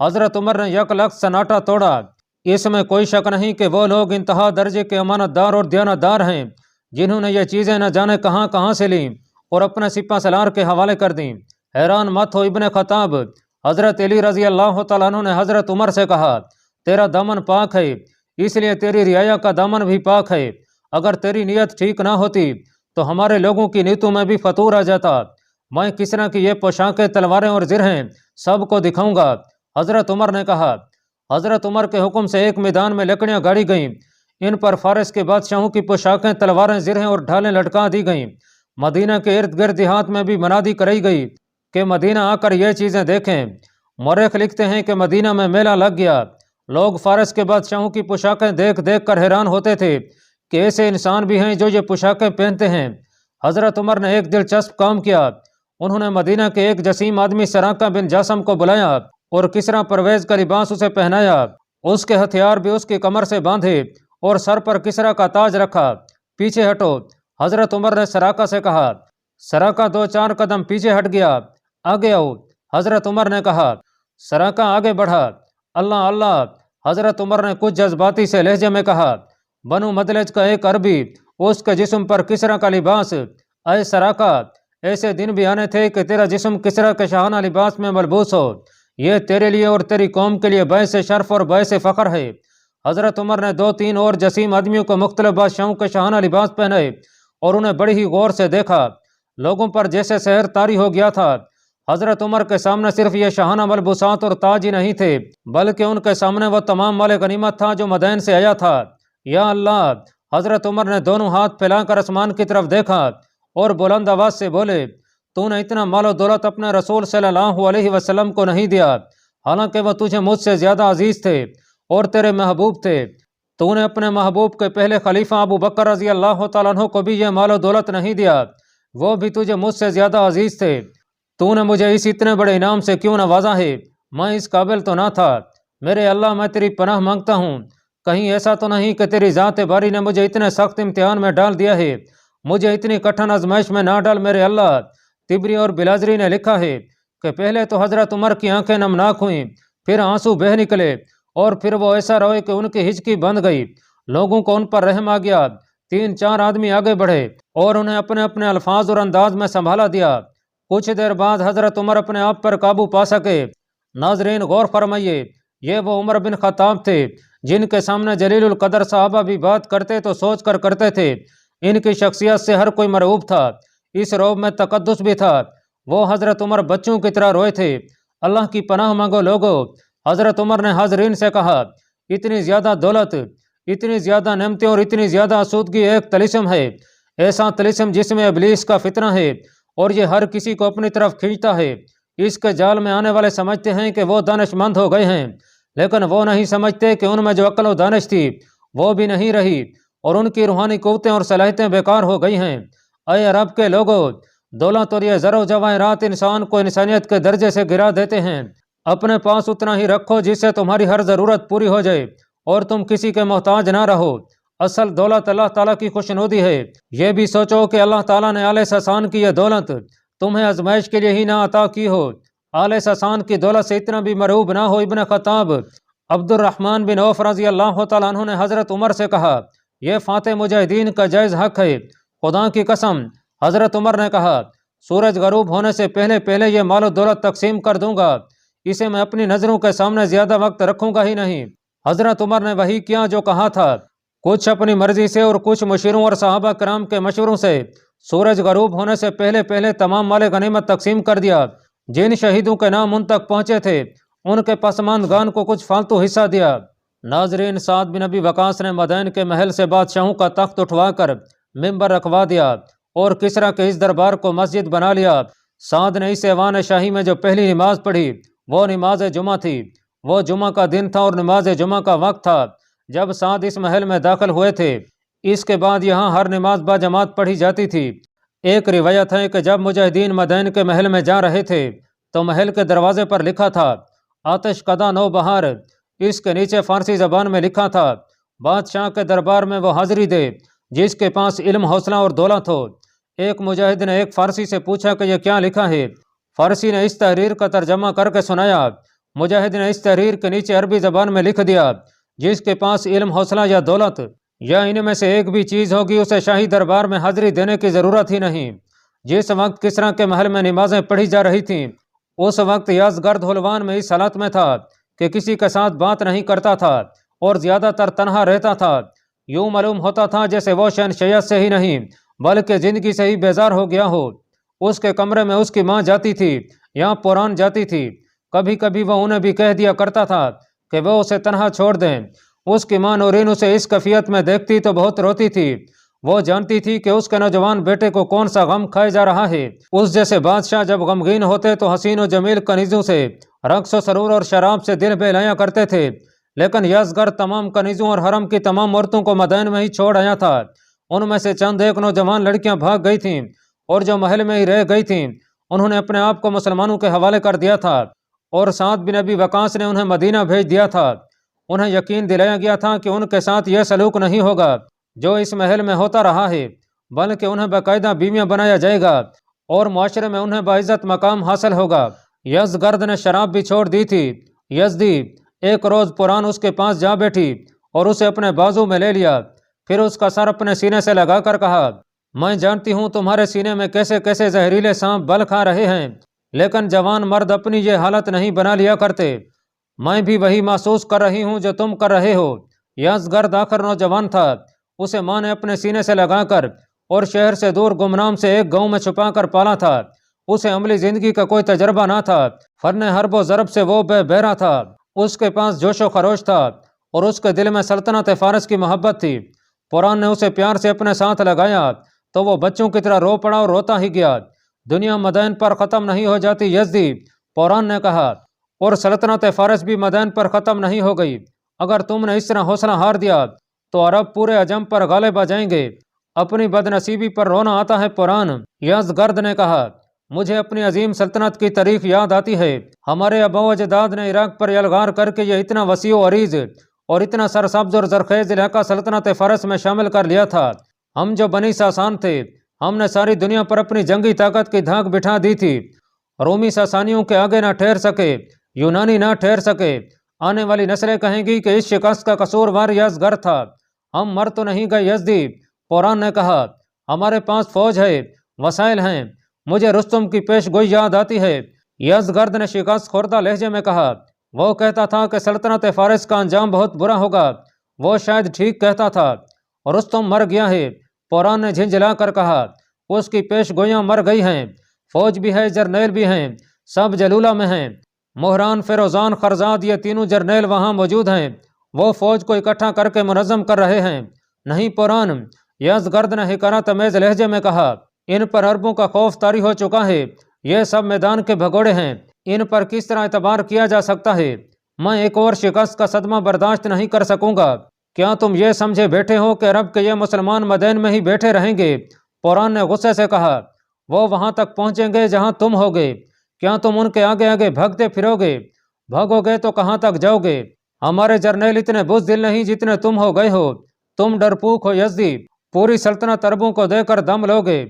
حضرت عمر نے یک لخت سناٹا توڑا۔ اس میں کوئی شک نہیں کہ وہ لوگ انتہا درجے کے امانت دار اور دیانت دار ہیں جنہوں نے یہ چیزیں نہ جانے کہاں کہاں سے لیں اور اپنے سپہ سالار کے حوالے کر دیں۔ حیران مت ہو ابن خطاب، حضرت علی رضی اللہ تعالیٰ عنہ نے حضرت عمر سے کہا، تیرا دامن پاک ہے، اس لیے تیری رعایا کا دامن بھی پاک ہے۔ اگر تیری نیت ٹھیک نہ ہوتی تو ہمارے لوگوں کی نیتوں میں بھی فطور آ جاتا۔ میں کسرا کی یہ پوشاکیں، تلواریں اور زرہیں سب کو دکھاؤں گا۔ حضرت عمر نے کہا۔ حضرت عمر کے حکم سے ایک میدان میں لکڑیاں گاڑی گئیں، ان پر فارس کے بادشاہوں کی پوشاکیں، تلواریں، زرہیں اور ڈھالیں لٹکا دی گئیں۔ مدینہ کے ارد گرد دیہات میں بھی منادی کرائی گئی کہ مدینہ آ کر یہ چیزیں دیکھیں۔ مورخ لکھتے ہیں کہ مدینہ میں میلہ لگ گیا۔ لوگ فارس کے بادشاہوں کی پوشاکیں دیکھ دیکھ کر حیران ہوتے تھے کہ ایسے انسان بھی ہیں جو یہ پوشاکیں پہنتے ہیں۔ حضرت عمر نے ایک دلچسپ کام کیا۔ انہوں نے مدینہ کے ایک جسیم آدمی سراقہ بن جاسم کو بلایا اور کسرا پرویز کا لباس اسے پہنایا۔ اس کے ہتھیار بھی اس کی کمر سے باندھے اور سر پر کسرا کا تاج رکھا۔ پیچھے ہٹو، حضرت عمر نے سراقہ سے کہا۔ سراقہ 2-4 قدم پیچھے ہٹ گیا۔ آگے آؤ، حضرت عمر نے کہا۔ سراقہ آگے بڑھا۔ اللہ اللہ، حضرت عمر نے کچھ جذباتی سے لہجے میں کہا۔ بنو مدلج کا ایک عربی، اس کے جسم پر کسرا کا لباس۔ اے سراقہ، ایسے دن بھی آنے تھے کہ تیرا جسم کسرا کے شاہانہ لباس میں ملبوس ہو۔ یہ تیرے لیے اور تیری قوم کے لیے باعث شرف اور باعث فخر ہے۔ حضرت عمر نے 2-3 اور جسیم آدمیوں کو مختلف بادشاہوں کے شاہانہ لباس پہنائے اور انہیں بڑی ہی غور سے دیکھا۔ لوگوں پر جیسے سحر طاری ہو گیا تھا۔ حضرت عمر کے سامنے صرف یہ شاہانہ ملبوسات اور تاج ہی نہیں تھے، بلکہ ان کے سامنے وہ تمام مال غنیمت تھا جو مدین سے آیا تھا۔ یا اللہ، حضرت عمر نے دونوں ہاتھ پھیلا کر آسمان کی طرف دیکھا اور بلند آواز سے بولے، تو نے اتنا مال و دولت اپنے رسول صلی اللہ علیہ وسلم کو نہیں دیا، حالانکہ وہ تجھے مجھ سے زیادہ عزیز تھے اور تیرے محبوب تھے۔ تو نے اپنے محبوب کے پہلے خلیفہ ابو بکر رضی اللہ تعالیٰ عنہ کو بھی یہ مال و دولت نہیں دیا، وہ بھی تجھے مجھ سے زیادہ عزیز تھے۔ تو نے مجھے اس اتنے بڑے انعام سے کیوں نوازا ہے؟ میں اس قابل تو نہ تھا۔ میرے اللہ، میں تیری پناہ مانگتا ہوں، کہیں ایسا تو نہیں کہ تیری ذات باری نے مجھے اتنے سخت امتحان میں ڈال دیا ہے، مجھے اتنی کٹھن آزمائش میں نہ ڈال میرے اللہ۔ طبری اور بلازری نے لکھا ہے کہ پہلے تو حضرت عمر کی آنکھیں نمناک ہوئیں، پھر آنسو بہہ نکلے اور پھر وہ ایسا روئے کہ ان کی ہچکی بند گئی۔ لوگوں کو ان پر رحم آ گیا۔ 3-4 آدمی آگے بڑھے اور انہیں اپنے اپنے الفاظ اور انداز میں سنبھالا دیا۔ کچھ دیر بعد حضرت عمر اپنے آپ پر قابو پا سکے۔ ناظرین غور فرمائیے، یہ وہ عمر بن خطاب تھے جن کے سامنے جلیل القدر صحابہ بھی بات کرتے تو سوچ کر کرتے تھے۔ ان کی شخصیت سے ہر کوئی مرعوب تھا، اس رعب میں تقدس بھی تھا۔ وہ حضرت عمر بچوں کی طرح روئے تھے۔ اللہ کی پناہ مانگو لوگو، حضرت عمر نے حاضرین سے کہا، اتنی زیادہ دولت، اتنی زیادہ نعمتیں اور اتنی زیادہ آسودگی ایک طلسم ہے، ایسا طلسم جس میں ابلیس کا فتنہ ہے اور یہ ہر کسی کو اپنی طرف کھینچتا ہے۔ اس کے جال میں آنے والے سمجھتے ہیں کہ وہ دانش مند ہو گئے ہیں، لیکن وہ نہیں سمجھتے کہ ان میں جو عقل و دانش تھی وہ بھی نہیں رہی اور ان کی روحانی قوتیں اور صلاحیتیں بیکار ہو گئی ہیں۔ اے عرب کے لوگو، دولت اور یہ زر و جواہرات انسان کو انسانیت کے درجے سے گرا دیتے ہیں۔ اپنے پاس اتنا ہی رکھو جس سے تمہاری ہر ضرورت پوری ہو جائے اور تم کسی کے محتاج نہ رہو۔ اصل دولت اللہ تعالیٰ کی خوشنودی ہے۔ یہ بھی سوچو کہ اللہ تعالیٰ نے آل ساسان کی یہ دولت تمہیں آزمائش کے لیے ہی نہ عطا کی ہو۔ آل ساسان کی دولت سے اتنا بھی مرعوب نہ ہو۔ ابن خطاب عبد الرحمن بن عوف رضی اللہ تعالیٰ عنہ نے حضرت عمر سے کہا، یہ فاتح مجاہدین کا جائز حق ہے، خدا کی قسم۔ حضرت عمر نے کہا، سورج غروب ہونے سے پہلے پہلے یہ مال و دولت تقسیم کر دوں گا، اسے میں اپنی نظروں کے سامنے زیادہ وقت رکھوں گا ہی نہیں۔ حضرت عمر نے وہی کیا جو کہا تھا، کچھ اپنی مرضی سے اور کچھ مشیروں اور صحابہ کرام کے مشوروں سے سورج غروب ہونے سے پہلے پہلے تمام مال غنیمت تقسیم کر دیا۔ جن شہیدوں کے نام ان تک پہنچے تھے ان کے پسماندگان کو کچھ فالتو حصہ دیا۔ ناظرین، سعد بن ابی وقاص نے مدائن کے محل سے بادشاہوں کا تخت اٹھوا کر ممبر رکھوا دیا اور کسرا کے اس دربار کو مسجد بنا لیا۔ سعد نے اس ایوان شاہی میں جو پہلی نماز پڑھی وہ نماز جمعہ تھی۔ وہ جمعہ کا دن تھا اور نماز جمعہ کا وقت تھا جب سعد اس محل میں داخل ہوئے تھے۔ اس کے بعد یہاں ہر نماز با جماعت پڑھی جاتی تھی۔ ایک روایت ہے کہ جب مجاہدین مدائن کے محل میں جا رہے تھے تو محل کے دروازے پر لکھا تھا، آتش کدہ نو بہار۔ اس کے نیچے فارسی زبان میں لکھا تھا، بادشاہ کے دربار میں وہ حاضری دے جس کے پاس علم، حوصلہ اور دولت ہو۔ ایک مجاہد نے ایک فارسی سے پوچھا کہ یہ کیا لکھا ہے؟ فارسی نے اس تحریر کا ترجمہ کر کے سنایا۔ مجاہد نے اس تحریر کے نیچے عربی زبان میں لکھ دیا، جس کے پاس علم، حوصلہ یا دولت یا ان میں سے ایک بھی چیز ہوگی اسے شاہی دربار میں حاضری دینے کی ضرورت ہی نہیں۔ جس وقت کسریٰ کے محل میں نمازیں پڑھی جا رہی تھیں اس وقت یزدگرد حلوان میں اس حالت میں تھا کہ کسی کے ساتھ بات نہیں کرتا تھا اور زیادہ تر تنہا رہتا تھا۔ یوں معلوم ہوتا تھا جیسے وہ شہنشیت سے ہی نہیں بلکہ زندگی سے ہی بیزار ہو گیا ہو۔ اس کے کمرے میں اس کی ماں جاتی تھی یا پوران جاتی تھی۔ کبھی کبھی وہ انہیں بھی کہہ دیا کرتا تھا کہ وہ اسے تنہا چھوڑ دیں۔ اس کی ماں نورین اسے اس کیفیت میں دیکھتی تو بہت روتی تھی۔ وہ جانتی تھی کہ اس کے نوجوان بیٹے کو کون سا غم کھائے جا رہا ہے۔ اس جیسے بادشاہ جب غمگین ہوتے تو حسین و جمیل کنیزوں سے، رقص و سرور اور شراب سے دل بہلایا کرتے تھے، لیکن یزدگرد تمام کنیزوں اور حرم کی تمام عورتوں کو مدائن میں ہی چھوڑ آیا تھا۔ ان میں سے چند ایک نوجوان لڑکیاں بھاگ گئی تھیں اور جو محل میں ہی رہ گئی تھیں انہوں نے اپنے آپ کو مسلمانوں کے حوالے کر دیا تھا اور سعد بن ابی وقاص نے انہیں مدینہ بھیج دیا تھا۔ انہیں یقین دلایا گیا تھا کہ ان کے ساتھ یہ سلوک نہیں ہوگا جو اس محل میں ہوتا رہا ہے، بلکہ انہیں باقاعدہ بیویاں بنایا جائے گا اور معاشرے میں انہیں باعزت مقام حاصل ہوگا۔ یزدگرد نے شراب بھی چھوڑ دی تھی۔ یزدی ایک روز پوران اس کے پاس جا بیٹھی اور اسے اپنے بازو میں لے لیا، پھر اس کا سر اپنے سینے سے لگا کر کہا، میں جانتی ہوں تمہارے سینے میں کیسے کیسے زہریلے سانپ بل کھا رہے ہیں، لیکن جوان مرد اپنی یہ حالت نہیں بنا لیا کرتے۔ میں بھی وہی محسوس کر رہی ہوں جو تم کر رہے ہو۔ یزدگرد آخر نوجوان تھا۔ اسے ماں نے اپنے سینے سے لگا کر اور شہر سے دور گمنام سے ایک گاؤں میں چھپا کر پالا تھا۔ اسے عملی زندگی کا کوئی تجربہ نہ تھا۔ فن حرب و ضرب سے وہ بے بہرا تھا۔ اس کے پاس جوش و خروش تھا اور اس کے دل میں سلطنت فارس کی محبت تھی۔ پوران نے اسے پیار سے اپنے ساتھ لگایا تو وہ بچوں کی طرح رو پڑا اور روتا ہی گیا۔ دنیا مدائن پر ختم نہیں ہو جاتی یزدی، پوران نے کہا، اور سلطنت فارس بھی مدائن پر ختم نہیں ہو گئی۔ اگر تم نے اس طرح حوصلہ ہار دیا تو عرب پورے عجم پر غالب آ جائیں گے۔ اپنی بد نصیبی پر رونا آتا ہے پوران، یزدگرد نے کہا۔ مجھے اپنی عظیم سلطنت کی تاریخ یاد آتی ہے۔ ہمارے آباء و اجداد نے عراق پر یلغار کر کے یہ اتنا وسیع و عریض اور اتنا سرسبز اور زرخیز علاقہ سلطنت فارس میں شامل کر لیا تھا۔ ہم جو بنی ساسان تھے، ہم نے ساری دنیا پر اپنی جنگی طاقت کی دھاک بٹھا دی تھی۔ رومی ساسانیوں کے آگے نہ ٹھہر سکے، یونانی نہ ٹھہر سکے۔ آنے والی نسلیں کہیں گی کہ اس شکست کا قصوروار یزدگرد تھا۔ ہم مر تو نہیں گئے یزدی، پوران نے کہا۔ ہمارے پاس فوج ہے، وسائل ہیں۔ مجھے رستم کی پیش گوئی یاد آتی ہے، یزدگرد نے شکست خوردہ لہجے میں کہا۔ وہ کہتا تھا کہ سلطنت فارس کا انجام بہت برا ہوگا۔ وہ شاید ٹھیک کہتا تھا۔ رستم مر گیا ہے، پوران نے جھنجھلا کر کہا۔ اس کی پیش گوئیاں مر گئی ہیں۔ فوج بھی ہے، جرنیل بھی ہیں، سب جلولہ میں ہیں۔ مہران، فیروزان، خرزاد، یہ تینوں جرنیل وہاں موجود ہیں۔ وہ فوج کو اکٹھا کر کے منظم کر رہے ہیں۔ نہیں پوران، یزدگرد نے حکارت آمیز لہجے میں کہا، ان پر عربوں کا خوف طاری ہو چکا ہے۔ یہ سب میدان کے بھگوڑے ہیں، ان پر کس طرح اعتبار کیا جا سکتا ہے؟ میں ایک اور شکست کا صدمہ برداشت نہیں کر سکوں گا۔ کیا تم یہ سمجھے بیٹھے ہو کہ عرب کے یہ مسلمان مدین میں ہی بیٹھے رہیں گے؟ پوران نے غصے سے کہا۔ وہ وہاں تک پہنچیں گے جہاں تم ہوگے۔ کیا تم ان کے آگے آگے بھگتے پھرو گے؟ بھگو گے تو کہاں تک جاؤ گے؟ ہمارے جرنیل اتنے بزدل نہیں جتنے تم ہو گئے ہو۔ تم ڈرپوک ہو یزدی، پوری سلطنت عربوں کو دے کر دم لوگے۔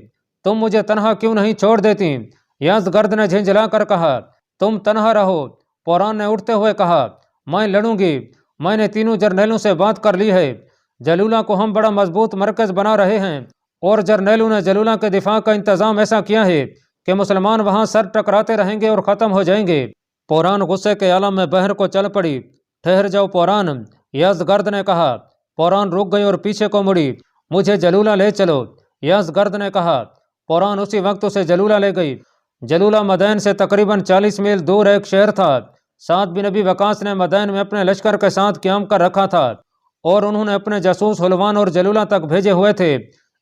تم مجھے تنہا کیوں نہیں چھوڑ دیتی؟ یزدگرد نے جھنجھلا کر کہا۔ تم تنہا رہو، پوران نے اٹھتے ہوئے کہا۔ میں لڑوں گی، میں نے تینوں جرنیلوں سے بات کر لی ہے۔ جلولہ کو ہم بڑا مضبوط مرکز بنا رہے ہیں اور جرنیلوں نے جلولہ کے دفاع کا انتظام ایسا کیا ہے کہ مسلمان وہاں سر ٹکراتے رہیں گے اور ختم ہو جائیں گے۔ پوران غصے کے عالم میں بہر کو چل پڑی۔ ٹھہر جاؤ پوران، یزدگرد نے کہا۔ پوران رک گئی اور پیچھے کو مڑی۔ مجھے جلولہ لے چلو، یزدگرد نے کہا۔ پوران اسی وقت اسے جلولہ لے گئی۔ جلولہ مدائن سے تقریباً 40 میل دور ایک شہر تھا۔ سعد بن ابی وقاص نے مدائن میں اپنے لشکر کے ساتھ قیام کر رکھا تھا اور انہوں نے اپنے جاسوس حلوان اور جلولہ تک بھیجے ہوئے تھے۔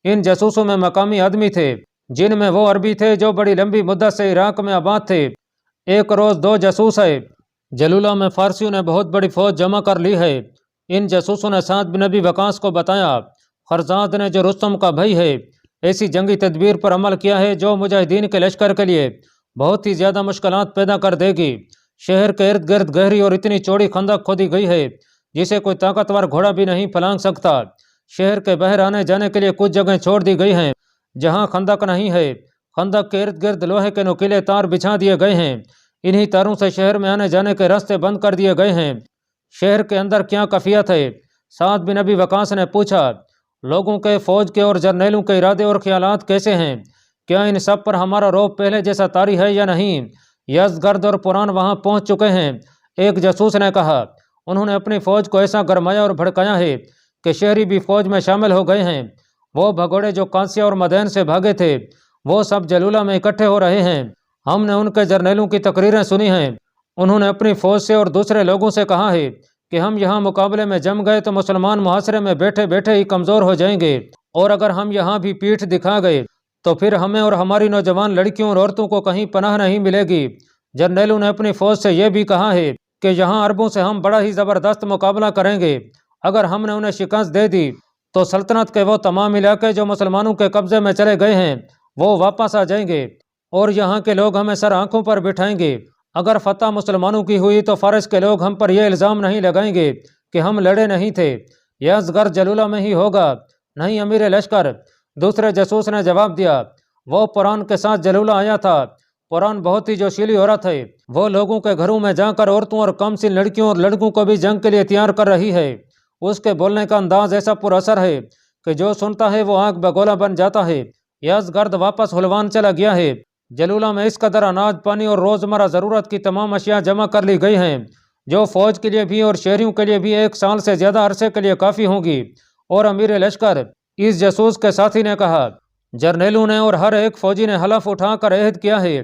ان جاسوسوں میں مقامی آدمی تھے، جن میں وہ عربی تھے جو بڑی لمبی مدت سے عراق میں آباد تھے۔ ایک روز 2 جاسوس آئے۔ جلولہ میں فارسیوں نے بہت بڑی فوج جمع کر لی ہے۔ ان جاسوسوں نے سعد بن ابی وقاص کو بتایا، خرزاد نے جو رستم کا بھائی ہے ایسی جنگی تدبیر پر عمل کیا ہے جو مجاہدین کے لشکر کے لیے بہت ہی زیادہ مشکلات پیدا کر دے گی۔ شہر کے ارد گرد گہری اور اتنی چوڑی خندق کھودی گئی ہے جسے کوئی طاقتور گھوڑا بھی نہیں پھلانگ سکتا۔ شہر کے باہر آنے جانے کے لیے کچھ جگہیں چھوڑ دی گئی ہیں جہاں خندق نہیں ہے۔ خندق کے ارد گرد لوہے کے نوکیلے تار بچھا دیے گئے ہیں۔ انہی تاروں سے شہر میں آنے جانے کے راستے بند کر دیے گئے ہیں۔ شہر کے اندر کیا کیفیت ہے؟ سعد بن ابی وقاص نے پوچھا۔ لوگوں کے، فوج کے اور جرنیلوں کے ارادے اور خیالات کیسے ہیں؟ کیا ان سب پر ہمارا رعب پہلے جیسا طاری ہے یا نہیں؟ یزدگرد اور پران وہاں پہنچ چکے ہیں، ایک جاسوس نے کہا۔ انہوں نے اپنی فوج کو ایسا گرمایا اور بھڑکایا ہے کہ شہری بھی فوج میں شامل ہو گئے ہیں۔ وہ بھگوڑے جو قادسیہ اور مدین سے بھاگے تھے وہ سب جلولہ میں اکٹھے ہو رہے ہیں۔ ہم نے ان کے جرنیلوں کی تقریریں سنی ہیں، انہوں نے اپنی فوج سے اور دوسرے لوگوں سے کہا ہے کہ ہم یہاں مقابلے میں جم گئے تو مسلمان محاصرے میں بیٹھے بیٹھے ہی کمزور ہو جائیں گے، اور اگر ہم یہاں بھی پیٹھ دکھا گئے تو پھر ہمیں اور ہماری نوجوان لڑکیوں اور عورتوں کو کہیں پناہ نہیں ملے گی۔ جرنیلوں نے اپنی فوج سے یہ بھی کہا ہے کہ یہاں عربوں سے ہم بڑا ہی زبردست مقابلہ کریں گے، اگر ہم نے انہیں شکست دے دی تو سلطنت کے وہ تمام علاقے جو مسلمانوں کے قبضے میں چلے گئے ہیں وہ واپس آ جائیں گے، اور یہاں کے لوگ ہمیں سر آنکھوں پر بٹھائیں گے۔ اگر فتح مسلمانوں کی ہوئی تو فارس کے لوگ ہم پر یہ الزام نہیں لگائیں گے کہ ہم لڑے نہیں تھے، یزدگرد جلولہ میں ہی ہوگا، نہیں امیر لشکر۔ دوسرے جاسوس نے جواب دیا، وہ پران کے ساتھ جلولہ آیا تھا۔ پران بہت ہی جوشیلی عورت ہے، وہ لوگوں کے گھروں میں جا کر عورتوں اور کم سن لڑکیوں اور لڑکوں کو بھی جنگ کے لیے تیار کر رہی ہے۔ اس کے بولنے کا انداز ایسا پر اثر ہے کہ جو سنتا ہے وہ آنکھ بگولا بن جاتا ہے۔ یزدگرد واپس حلوان چلا گیا ہے۔ جلولہ میں اس قدر اناج پانی اور روزمرہ ضرورت کی تمام اشیاء جمع کر لی گئی ہیں جو فوج کے لیے بھی اور شہریوں کے لیے بھی 1 سال سے زیادہ عرصے کے لیے کافی ہوں گی۔ اور امیر لشکر، اس جاسوس کے ساتھی نے کہا، جرنیلوں نے اور ہر ایک فوجی نے حلف اٹھا کر عہد کیا ہے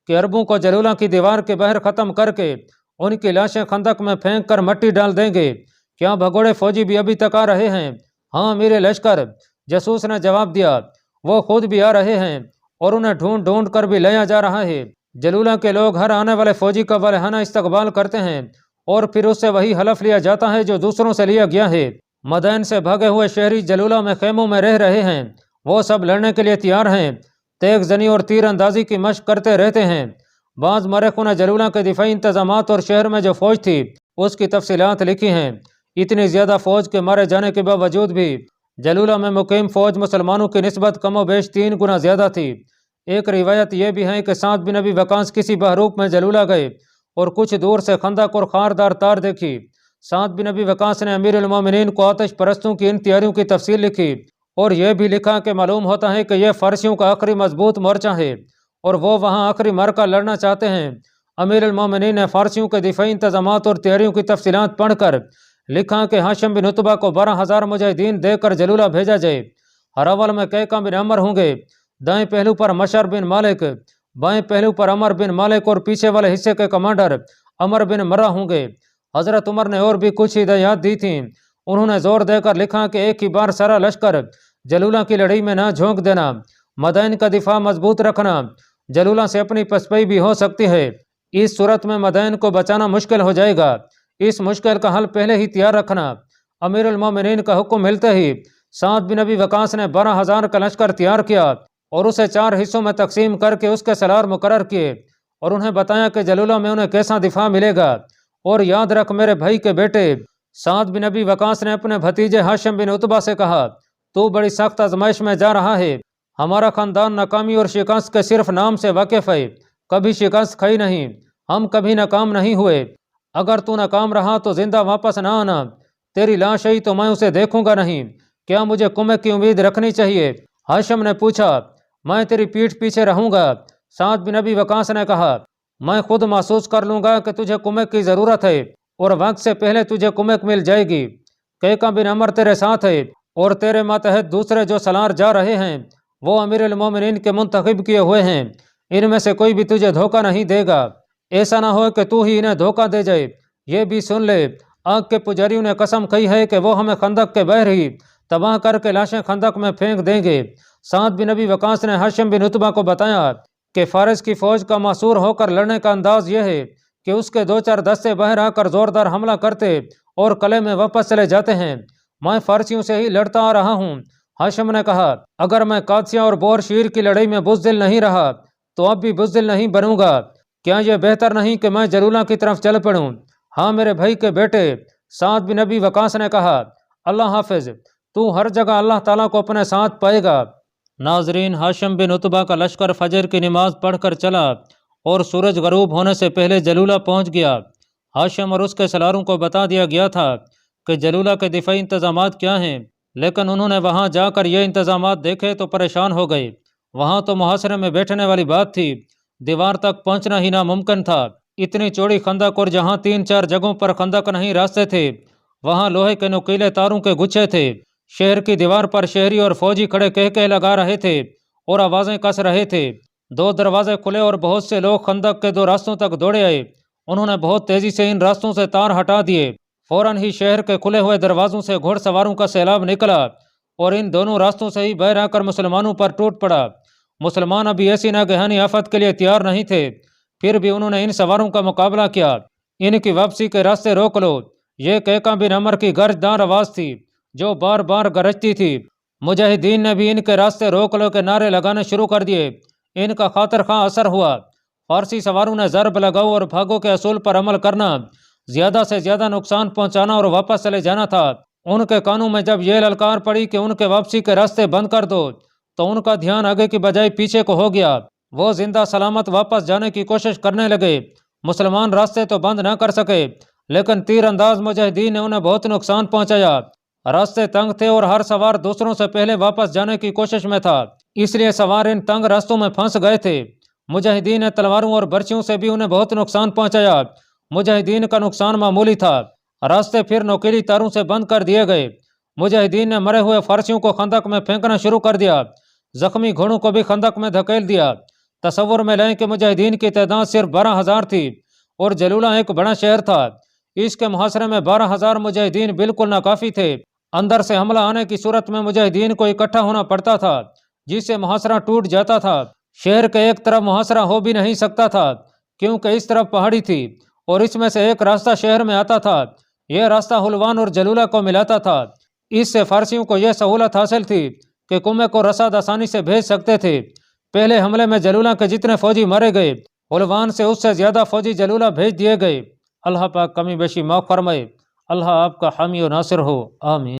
کہ عربوں کو جلولہ کی دیوار کے باہر ختم کر کے ان کی لاشیں خندق میں پھینک کر مٹی ڈال دیں گے۔ کیا بھگوڑے فوجی بھی ابھی تک آ رہے ہیں؟ ہاں امیر لشکر، جاسوس نے جواب دیا، وہ خود بھی آ رہے ہیں اور انہیں ڈھونڈ ڈھونڈ کر بھی لایا جا رہا ہے۔ جلولہ کے لوگ ہر آنے والے فوجی کا والہانہ استقبال کرتے ہیں اور پھر اس سے وہی حلف لیا جاتا ہے جو دوسروں سے لیا گیا ہے۔ مدائن سے بھاگے ہوئے شہری جلولہ میں خیموں میں رہ رہے ہیں، وہ سب لڑنے کے لیے تیار ہیں، تیغ زنی اور تیر اندازی کی مشق کرتے رہتے ہیں۔ بعض مورخوں نے جلولہ کے دفاعی انتظامات اور شہر میں جو فوج تھی اس کی تفصیلات لکھی ہیں۔ اتنی زیادہ فوج کے مارے جانے کے باوجود بھی جلولہ میں مقیم فوج مسلمانوں کی نسبت کم و بیش 3 گنا زیادہ تھی۔ ایک روایت یہ بھی ہے کہ سعد بن ابی وقاص کسی بحروپ میں جلولہ گئے اور کچھ دور سے خندق اور خاردار تار دیکھی۔ سعد بن ابی وقاص نے امیر المومنین کو آتش پرستوں کی ان تیاریوں کی تفصیل لکھی اور یہ بھی لکھا کہ معلوم ہوتا ہے کہ یہ فارسیوں کا آخری مضبوط مورچہ ہے اور وہ وہاں آخری معرکہ لڑنا چاہتے ہیں۔ امیر المومنین نے فارسیوں کے دفاعی انتظامات اور تیاریوں کی تفصیلات پڑھ کر لکھا کہ ہاشم بن عتبہ کو 12,000 مجاہدین دے کر جلولہ بھیجا جائے۔ ہراول میں کیکا بن عمر ہوں گے، دائیں پہلو پر مشر بن مالک، بائیں پہلو پر عمر بن مالک اور پیچھے والے حصے کے کمانڈر عمر بن مرہ ہوں گے۔ حضرت عمر نے اور بھی کچھ ہدایات دی تھیں، انہوں نے زور دے کر لکھا کہ ایک ہی بار سارا لشکر جلولہ کی لڑائی میں نہ جھونک دینا، مدائن کا دفاع مضبوط رکھنا، جلولہ سے اپنی پسپائی بھی ہو سکتی ہے، اس صورت میں مدائن کو بچانا مشکل ہو جائے گا، اس مشکل کا حل پہلے ہی تیار رکھنا۔ امیر المومنین کا حکم ملتے ہی سعد بن ابی وقاص نے 12,000 کا لشکر تیار کیا اور اسے 4 حصوں میں تقسیم کر کے اس کے سالار مقرر کیے اور انہیں بتایا کہ جلولہ میں انہیں کیسا دفاع ملے گا۔ اور یاد رکھ میرے بھائی کے بیٹے، سعد بن ابی وقاص نے اپنے بھتیجے ہاشم بن عتبہ سے کہا، تو بڑی سخت آزمائش میں جا رہا ہے، ہمارا خاندان ناکامی اور شکست کے صرف نام سے واقف ہے، کبھی شکست کھائی نہیں، ہم کبھی ناکام نہیں ہوئے، اگر تو ناکام رہا تو زندہ واپس نہ آنا، تیری لاش آئی تو میں اسے دیکھوں گا نہیں، کیا مجھے کمک کی امید رکھنی چاہیے؟ ہاشم نے پوچھا، میں تیری پیٹھ پیچھے رہوں گا۔ سعد بن ابی وقاص نے کہا، میں خود محسوس کر لوں گا کہ تجھے کمک کی ضرورت ہے اور وقت سے پہلے تجھے کمک مل جائے گی۔ کیکا بن عمر تیرے ساتھ ہے اور تیرے ماتحت دوسرے جو سالار جا رہے ہیں وہ امیر المومنین کے منتخب کیے ہوئے ہیں، ان میں سے کوئی بھی تجھے دھوکہ نہیں دے گا، ایسا نہ ہو کہ تو ہی انہیں دھوکہ دے جائے۔ یہ بھی سن لے، آگ کے پجاریوں نے قسم کھی ہے کہ وہ ہمیں خندق کے باہر ہی تباہ کر کے لاشیں خندق میں پھینک دیں گے۔ سعد بن ابی وقاص نے ہاشم بن عتبہ کو بتایا کہ فارس کی فوج کا محصور ہو کر لڑنے کا انداز یہ ہے کہ اس کے 2-4 دستے باہر آ کر زوردار حملہ کرتے اور قلعے میں واپس چلے جاتے ہیں، میں فارسیوں سے ہی لڑتا آ رہا ہوں۔ ہاشم نے کہا، اگر میں قادسیہ اور بور شیر کی لڑائی میں بزدل نہیں رہا تو اب بھی بزدل نہیں بنوں گا، کیا یہ بہتر نہیں کہ میں جلولہ کی طرف چل پڑوں؟ ہاں میرے بھائی کے بیٹے، سعد بن ابی وقاص نے کہا، اللہ حافظ، تو ہر جگہ اللہ تعالیٰ کو اپنے ساتھ پائے گا۔ ناظرین، ہاشم بن عتبہ کا لشکر فجر کی نماز پڑھ کر چلا اور سورج غروب ہونے سے پہلے جلولہ پہنچ گیا۔ ہاشم اور اس کے سلاروں کو بتا دیا گیا تھا کہ جلولہ کے دفاعی انتظامات کیا ہیں، لیکن انہوں نے وہاں جا کر یہ انتظامات دیکھے تو پریشان ہو گئے۔ وہاں تو محاصرے میں بیٹھنے والی بات تھی، دیوار تک پہنچنا ہی ناممکن تھا۔ اتنی چوڑی خندق، اور جہاں 3-4 جگہوں پر خندق نہیں راستے تھے وہاں لوہے کے نوکیلے تاروں کے گچھے تھے۔ شہر کی دیوار پر شہری اور فوجی کھڑے کہہ لگا رہے تھے اور آوازیں کس رہے تھے۔ 2 دروازے کھلے اور بہت سے لوگ خندق کے 2 راستوں تک دوڑے آئے۔ انہوں نے بہت تیزی سے ان راستوں سے تار ہٹا دیے۔ فوراً ہی شہر کے کھلے ہوئے دروازوں سے گھوڑ سواروں کا سیلاب نکلا اور ان دونوں راستوں سے ہی بہر آ کر مسلمانوں پر ٹوٹ پڑا۔ مسلمان ابھی ایسی ناگہانی آفت کے لیے تیار نہیں تھے، پھر بھی انہوں نے ان سواروں کا مقابلہ کیا۔ ان کی واپسی کے راستے روک لو، یہ کیکا بن عمر کی گرج دار آواز تھی جو بار بار گرجتی تھی۔ مجاہدین نے بھی ان کے راستے روک لو کے نعرے لگانے شروع کر دیے۔ ان کا خاطر خواہ اثر ہوا۔ فارسی سواروں نے ضرب لگاؤ اور بھاگو کے اصول پر عمل کرنا، زیادہ سے زیادہ نقصان پہنچانا اور واپس چلے جانا تھا۔ ان کے کانوں میں جب یہ للکار پڑی کہ ان کے واپسی کے راستے بند کر دو تو ان کا دھیان آگے کی بجائے پیچھے کو ہو گیا۔ وہ زندہ سلامت واپس جانے کی کوشش کرنے لگے۔ مسلمان راستے تو بند نہ کر سکے، لیکن تیر انداز مجاہدین نے انہیں بہت نقصان پہنچایا۔ راستے تنگ تھے اور ہر سوار دوسروں سے پہلے واپس جانے کی کوشش میں تھا، اس لیے سوار ان تنگ راستوں میں پھنس گئے تھے۔ مجاہدین نے تلواروں اور برچیوں سے بھی انہیں بہت نقصان پہنچایا۔ مجاہدین کا نقصان معمولی تھا، راستے پھر نوکیلی تاروں سے بند کر دیے گئے۔ مجاہدین نے مرے ہوئے فارسیوں کو خندق میں پھینکنا شروع کر دیا، زخمی گھوڑوں کو بھی خندق میں دھکیل دیا۔ تصور میں لیں کہ مجاہدین کی تعداد صرف 12,000 تھی اور جلولہ ایک بڑا شہر تھا۔ اس کے محاصرے میں 12,000 مجاہدین بالکل ناکافی تھے۔ اندر سے حملہ آنے کی صورت میں مجاہدین کو اکٹھا ہونا پڑتا تھا، جس سے محاصرہ ٹوٹ جاتا تھا۔ شہر کے ایک طرف محاصرہ ہو بھی نہیں سکتا تھا کیونکہ اس طرف پہاڑی تھی اور اس میں سے ایک راستہ شہر میں آتا تھا۔ یہ راستہ حلوان اور جلولہ کو ملاتا تھا۔ اس سے فارسیوں کو یہ سہولت حاصل تھی کہ قمے کو رسد آسانی سے بھیج سکتے تھے۔ پہلے حملے میں جلولہ کے جتنے فوجی مارے گئے، حلوان سے اس سے زیادہ فوجی جلولہ بھیج دیے گئے۔ اللہ پاک کمی بیشی معاف فرمائے۔ اللہ آپ کا حامی و ناصر ہو، آمین۔